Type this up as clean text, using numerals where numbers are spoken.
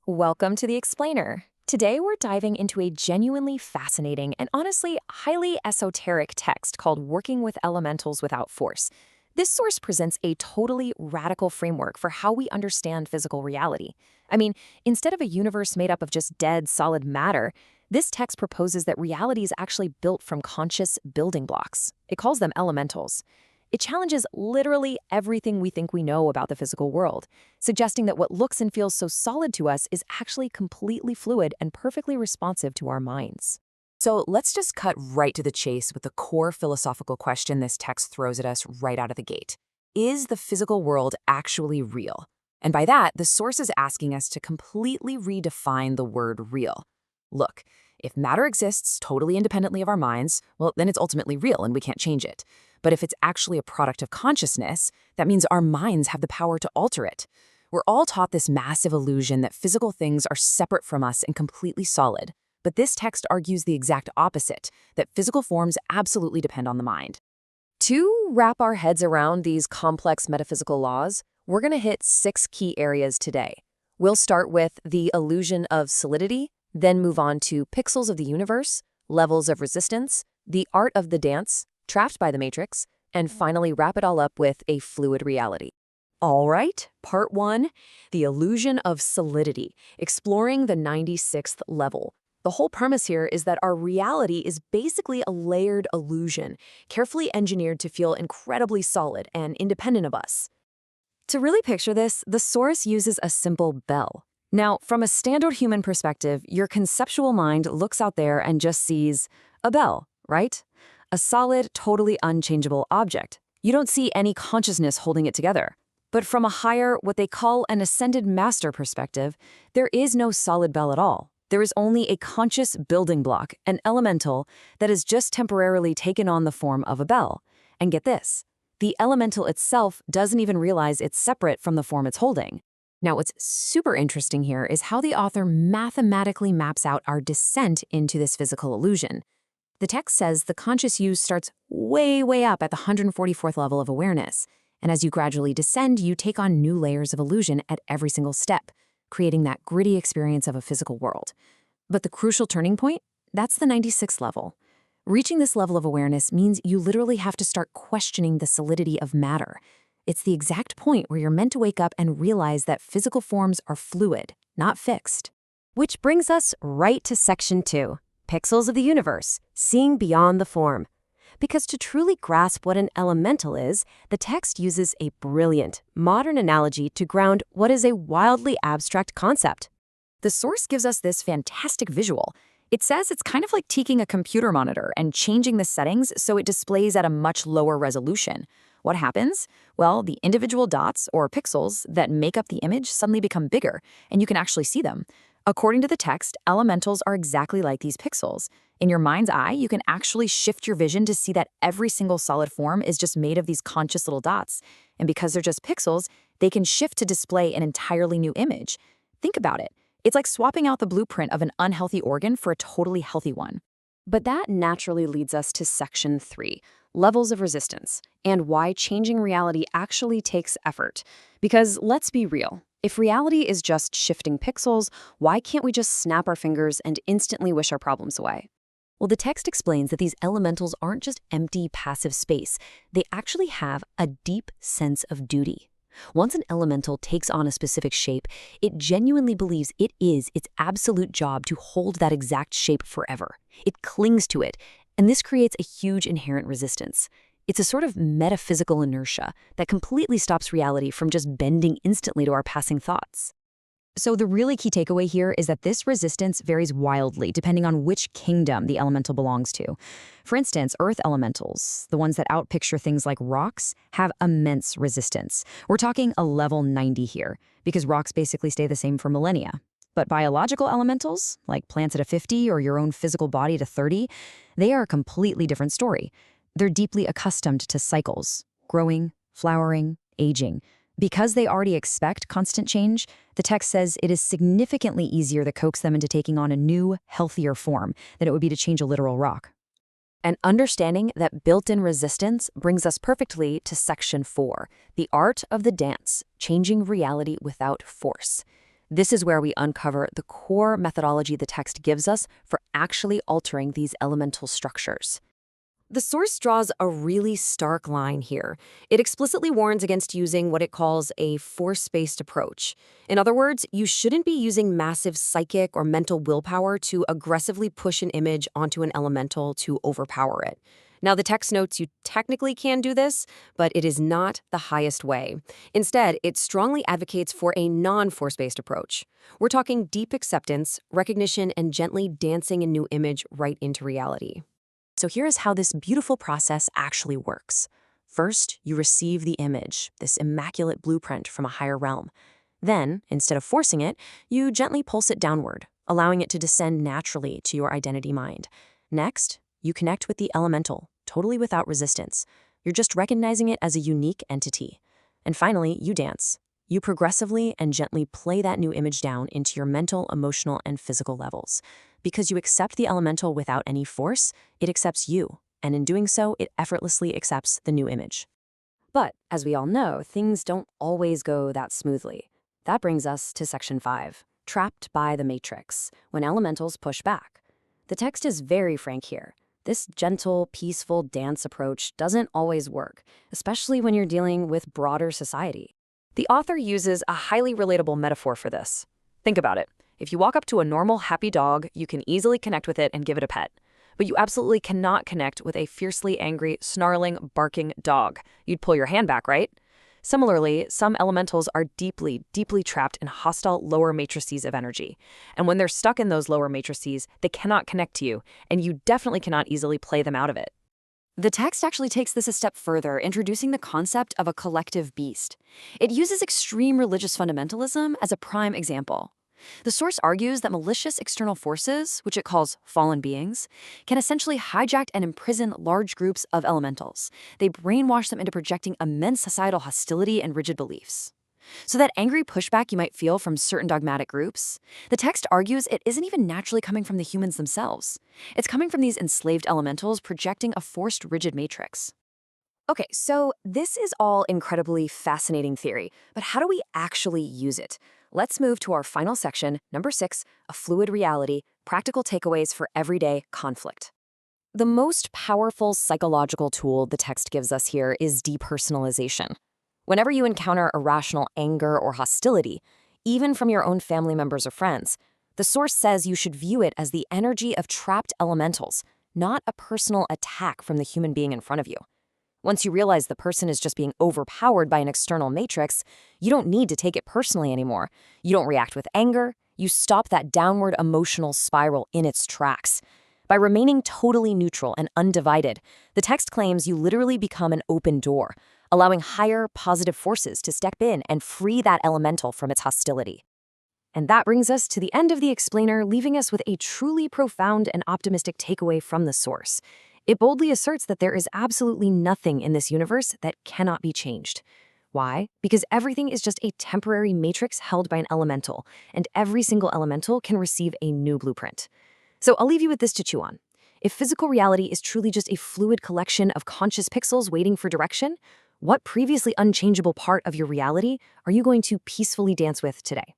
Welcome to the Explainer. Today we're diving into a genuinely fascinating and honestly highly esoteric text called Working with Elementals Without Force. This source presents a totally radical framework for how we understand physical reality. I mean, instead of a universe made up of just dead, solid matter, this text proposes that reality is actually built from conscious building blocks. It calls them elementals. It challenges literally everything we think we know about the physical world, suggesting that what looks and feels so solid to us is actually completely fluid and perfectly responsive to our minds. So let's just cut right to the chase with the core philosophical question this text throws at us right out of the gate. Is the physical world actually real? And by that, the source is asking us to completely redefine the word real. Look, if matter exists totally independently of our minds, well, then it's ultimately real and we can't change it. But if it's actually a product of consciousness, that means our minds have the power to alter it. We're all taught this massive illusion that physical things are separate from us and completely solid. But this text argues the exact opposite, that physical forms absolutely depend on the mind. To wrap our heads around these complex metaphysical laws, we're going to hit 6 key areas today. We'll start with the illusion of solidity, then move on to pixels of the universe, levels of resistance, the art of the dance, trapped by the matrix, and finally wrap it all up with a fluid reality. All right, part 1, the illusion of solidity, exploring the 96th level. The whole premise here is that our reality is basically a layered illusion, carefully engineered to feel incredibly solid and independent of us. To really picture this, the source uses a simple bell. Now, from a standard human perspective, your conceptual mind looks out there and just sees a bell, right? A solid, totally unchangeable object. You don't see any consciousness holding it together. But from a higher, what they call an ascended master perspective, there is no solid bell at all. There is only a conscious building block, an elemental, that has just temporarily taken on the form of a bell. And get this, the elemental itself doesn't even realize it's separate from the form it's holding. Now, what's super interesting here is how the author mathematically maps out our descent into this physical illusion. The text says the conscious you starts way up at the 144th level of awareness, and as you gradually descend, you take on new layers of illusion at every single step, creating that gritty experience of a physical world. But the crucial turning point, that's the 96th level. Reaching this level of awareness means you literally have to start questioning the solidity of matter. It's the exact point where you're meant to wake up and realize that physical forms are fluid, not fixed. Which brings us right to section 2. Pixels of the universe, seeing beyond the form. Because to truly grasp what an elemental is, the text uses a brilliant, modern analogy to ground what is a wildly abstract concept. The source gives us this fantastic visual. It says it's kind of like taking a computer monitor and changing the settings so it displays at a much lower resolution. What happens? Well, the individual dots, or pixels, that make up the image suddenly become bigger, and you can actually see them. According to the text, elementals are exactly like these pixels. In your mind's eye, you can actually shift your vision to see that every single solid form is just made of these conscious little dots. And because they're just pixels, they can shift to display an entirely new image. Think about it. It's like swapping out the blueprint of an unhealthy organ for a totally healthy one. But that naturally leads us to section 3, levels of resistance, and why changing reality actually takes effort. Because let's be real. If reality is just shifting pixels, why can't we just snap our fingers and instantly wish our problems away? Well, the text explains that these elementals aren't just empty, passive space. They actually have a deep sense of duty. Once an elemental takes on a specific shape, it genuinely believes it is its absolute job to hold that exact shape forever. It clings to it, and this creates a huge inherent resistance. It's a sort of metaphysical inertia that completely stops reality from just bending instantly to our passing thoughts. So the really key takeaway here is that this resistance varies wildly depending on which kingdom the elemental belongs to. For instance, earth elementals, the ones that outpicture things like rocks, have immense resistance. We're talking a level 90 here, because rocks basically stay the same for millennia. But biological elementals, like plants at a 50 or your own physical body at a 30, they are a completely different story. They're deeply accustomed to cycles, growing, flowering, aging. Because they already expect constant change, the text says it is significantly easier to coax them into taking on a new, healthier form than it would be to change a literal rock. And understanding that built-in resistance brings us perfectly to section 4, the art of the dance, changing reality without force. This is where we uncover the core methodology the text gives us for actually altering these elemental structures. The source draws a really stark line here. It explicitly warns against using what it calls a force-based approach. In other words, you shouldn't be using massive psychic or mental willpower to aggressively push an image onto an elemental to overpower it. Now, the text notes you technically can do this, but it is not the highest way. Instead, it strongly advocates for a non-force-based approach. We're talking deep acceptance, recognition, and gently dancing a new image right into reality. So here is how this beautiful process actually works. First, you receive the image, this immaculate blueprint from a higher realm. Then, instead of forcing it, you gently pulse it downward, allowing it to descend naturally to your identity mind. Next, you connect with the elemental, totally without resistance. You're just recognizing it as a unique entity. And finally, you dance. You progressively and gently play that new image down into your mental, emotional, and physical levels. Because you accept the elemental without any force, it accepts you, and in doing so, it effortlessly accepts the new image. But, as we all know, things don't always go that smoothly. That brings us to Section 5, Trapped by the Matrix, when elementals push back. The text is very frank here. This gentle, peaceful dance approach doesn't always work, especially when you're dealing with broader society. The author uses a highly relatable metaphor for this. Think about it. If you walk up to a normal, happy dog, you can easily connect with it and give it a pet. But you absolutely cannot connect with a fiercely angry, snarling, barking dog. You'd pull your hand back, right? Similarly, some elementals are deeply, deeply trapped in hostile lower matrices of energy. And when they're stuck in those lower matrices, they cannot connect to you, and you definitely cannot easily play them out of it. The text actually takes this a step further, introducing the concept of a collective beast. It uses extreme religious fundamentalism as a prime example. The source argues that malicious external forces, which it calls fallen beings, can essentially hijack and imprison large groups of elementals. They brainwash them into projecting immense societal hostility and rigid beliefs. So that angry pushback you might feel from certain dogmatic groups, the text argues it isn't even naturally coming from the humans themselves. It's coming from these enslaved elementals projecting a forced rigid matrix. Okay, so this is all incredibly fascinating theory, but how do we actually use it? Let's move to our final section, number 6, A Fluid Reality, Practical Takeaways for Everyday Conflict. The most powerful psychological tool the text gives us here is depersonalization. Whenever you encounter irrational anger or hostility, even from your own family members or friends, the source says you should view it as the energy of trapped elementals, not a personal attack from the human being in front of you. Once you realize the person is just being overpowered by an external matrix, you don't need to take it personally anymore. You don't react with anger. You stop that downward emotional spiral in its tracks. By remaining totally neutral and undivided, the text claims you literally become an open door, allowing higher positive forces to step in and free that elemental from its hostility. And that brings us to the end of the explainer, leaving us with a truly profound and optimistic takeaway from the source. It boldly asserts that there is absolutely nothing in this universe that cannot be changed. Why? Because everything is just a temporary matrix held by an elemental, and every single elemental can receive a new blueprint. So I'll leave you with this to chew on. If physical reality is truly just a fluid collection of conscious pixels waiting for direction, what previously unchangeable part of your reality are you going to peacefully dance with today?